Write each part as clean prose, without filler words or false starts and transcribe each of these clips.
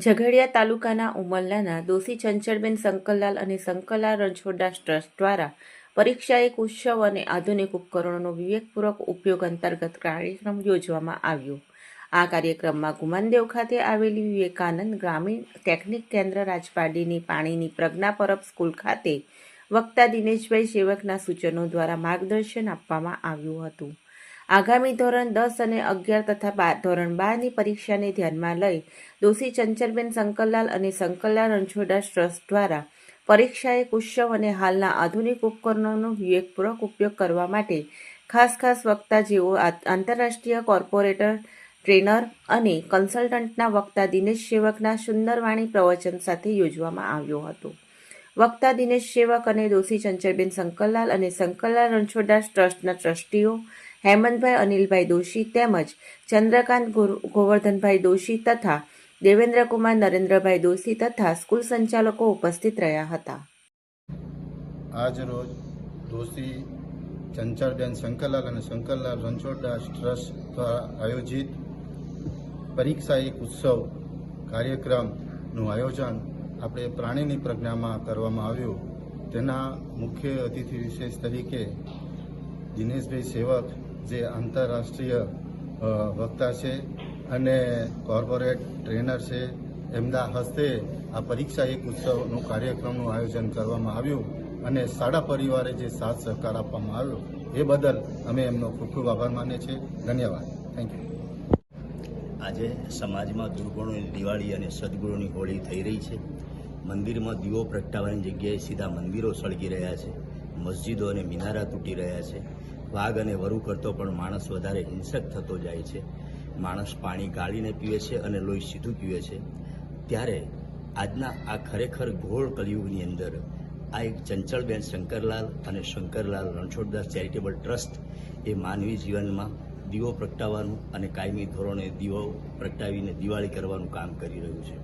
ઝઘડિયા તાલુકાના ઉમરલાના દોશી ચંચળબેન શંકરલાલ અને શંકરલાલ રણછોડદાસ ટ્રસ્ટ દ્વારા પરીક્ષા એક ઉત્સવ અને આધુનિક ઉપકરણોનો વિવેકપૂર્વક ઉપયોગ અંતર્ગત કાર્યક્રમ યોજવામાં આવ્યો। આ કાર્યક્રમમાં ગુમાનદેવ ખાતે આવેલી વિવેકાનંદ ગ્રામીણ ટેકનિક કેન્દ્ર રાજપારડીની પાણીની પ્રજ્ઞા પરબ સ્કૂલ ખાતે વક્તા દિનેશભાઈ સેવકના સૂચનો દ્વારા માર્ગદર્શન આપવામાં આવ્યું હતું। આગામી ધોરણ 10 અને 11 તથા ધોરણ 12ની પરીક્ષાને ધ્યાનમાં લઈ દોશી ચંચળબેન શંકરલાલ અને શંકરલાલ રણછોડદાસ ટ્રસ્ટ દ્વારા પરીક્ષા એક ઉત્સવ અને હાલના આધુનિક ઉપકરણોનો વિવેકપૂર્વક ઉપયોગ કરવા માટે ખાસ વક્તા જેઓ આંતરરાષ્ટ્રીય કોર્પોરેટર ટ્રેનર અને કન્સલ્ટન્ટના વક્તા દિનેશ સેવકના સુંદરવાણી પ્રવચન સાથે યોજવામાં આવ્યો હતો। વક્તા દિનેશ સેવક અને દોશી ચંચળબેન શંકરલાલ અને શંકરલાલ રણછોડદાસ ટ્રસ્ટના ટ્રસ્ટીઓ હેમંતભાઈ અનિલભાઈ દોશી તેમજ ચંદ્રકાંત ગોવર્ધનભાઈ દોશી તથા દેવેન્દ્રકુમાર નરેન્દ્રભાઈ દોશી તથા સ્કૂલ સંચાલકો ઉપસ્થિત રહ્યા હતા। આજ રોજ દોશી ચંચળબેન શંકરલાલ અને શંકરલાલ રણછોડદાસ ટ્રસ્ટ દ્વારા આયોજિત પરીક્ષા એક ઉત્સવ કાર્યક્રમનું આયોજન આપણે પ્રાણીની પ્રજ્ઞામાં કરવામાં આવ્યું। તેના મુખ્ય અતિથિ વિશેષ તરીકે દિનેશભાઈ સેવક જે આંતરરાષ્ટ્રીય વક્તા છે અને કોર્પોરેટ ટ્રેનર છે, એમના હસ્તે આ પરીક્ષા એક ઉત્સવનું કાર્યક્રમનું આયોજન કરવામાં આવ્યું અને શાળા પરિવારે જે સાથ સહકાર આપવામાં આવ્યો એ બદલ અમે એમનો ખૂબ આભાર માનીએ છીએ। ધન્યવાદ, થેન્ક યુ। આજે સમાજમાં દુર્ગુણોની દિવાળી અને સદગુણોની હોળી થઈ રહી છે। મંદિરમાં દીવો પ્રગટાવવાની જગ્યાએ સીધા મંદિરો સળગી રહ્યા છે, મસ્જિદો અને મિનારા તૂટી રહ્યા છે। વાઘ અને વરુ કરતો પણ માણસ વધારે હિંસક થતો જાય છે। માણસ પાણી ગાળીને પીવે છે અને લોહી સીધું પીવે છે। ત્યારે આજના આ ખરેખર ઘોર કલયુગની અંદર આ એક ચંચળબેન શંકરલાલ અને શંકરલાલ રણછોડદાસ ચેરિટેબલ ટ્રસ્ટ એ માનવી જીવનમાં દીવો પ્રગટાવવાનું અને કાયમી ધોરણે દીવો પ્રગટાવીને દિવાળી કરવાનું કામ કરી રહ્યું છે।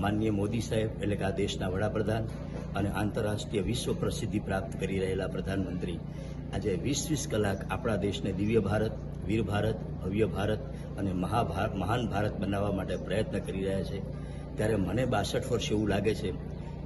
માનનીય મોદી સાહેબ એટલે કે આ દેશના વડાપ્રધાન અને આંતરરાષ્ટ્રીય વિશ્વ પ્રસિદ્ધિ પ્રાપ્ત કરી રહેલા પ્રધાનમંત્રી આજે 20 કલાક આપણા દેશને દિવ્ય ભારત, વીર ભારત, ભવ્ય ભારત અને મહાન ભારત બનાવવા માટે પ્રયત્ન કરી રહ્યા છે। ત્યારે મને 62 વર્ષ એવું લાગે છે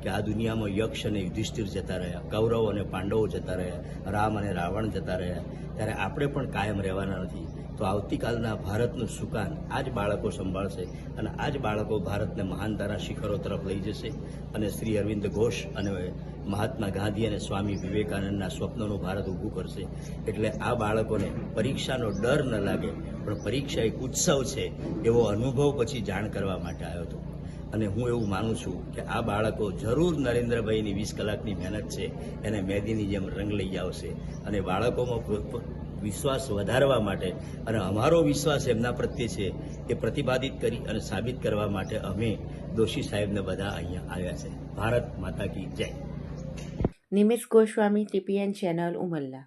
કે આ દુનિયામાં યક્ષ અને યુધિષ્ઠિર જતા રહ્યા, કૌરવ અને પાંડવો જતા રહ્યા, રામ અને રાવણ જતા રહ્યા। ત્યારે આપણે પણ કાયમ રહેવાના નથી। તો આવતીકાલના ભારતનું સુકાન આ જ બાળકો સંભાળશે અને આ જ બાળકો ભારતને મહાનતાના શિખરો તરફ લઈ જશે અને શ્રી અરવિંદ ઘોષ અને મહાત્મા ગાંધી અને સ્વામી વિવેકાનંદના સ્વપ્નનું ભારત ઊભું કરશે। એટલે આ બાળકોને પરીક્ષાનો ડર ન લાગે, પણ પરીક્ષા એક ઉત્સવ છે એવો અનુભવ પછી જાણ કરવા માટે આવ્યો હતો। અને હું એવું માનું છું કે આ બાળકો જરૂર નરેન્દ્રભાઈની 20 કલાકની મહેનત છે એને મહેંદીની જેમ રંગ લઈ આવશે અને બાળકોમાં વિશ્વાસ વધારવા માટે અને અમારો વિશ્વાસ એમના પ્રત્યે છે એ પ્રતિપાદિત કરી અને સાબિત કરવા માટે અમે દોશી સાહેબને બધા અહીંયા આવ્યા છે। ભારત માતા કી જય। Nimish Goswami, TPN channel, Umrala.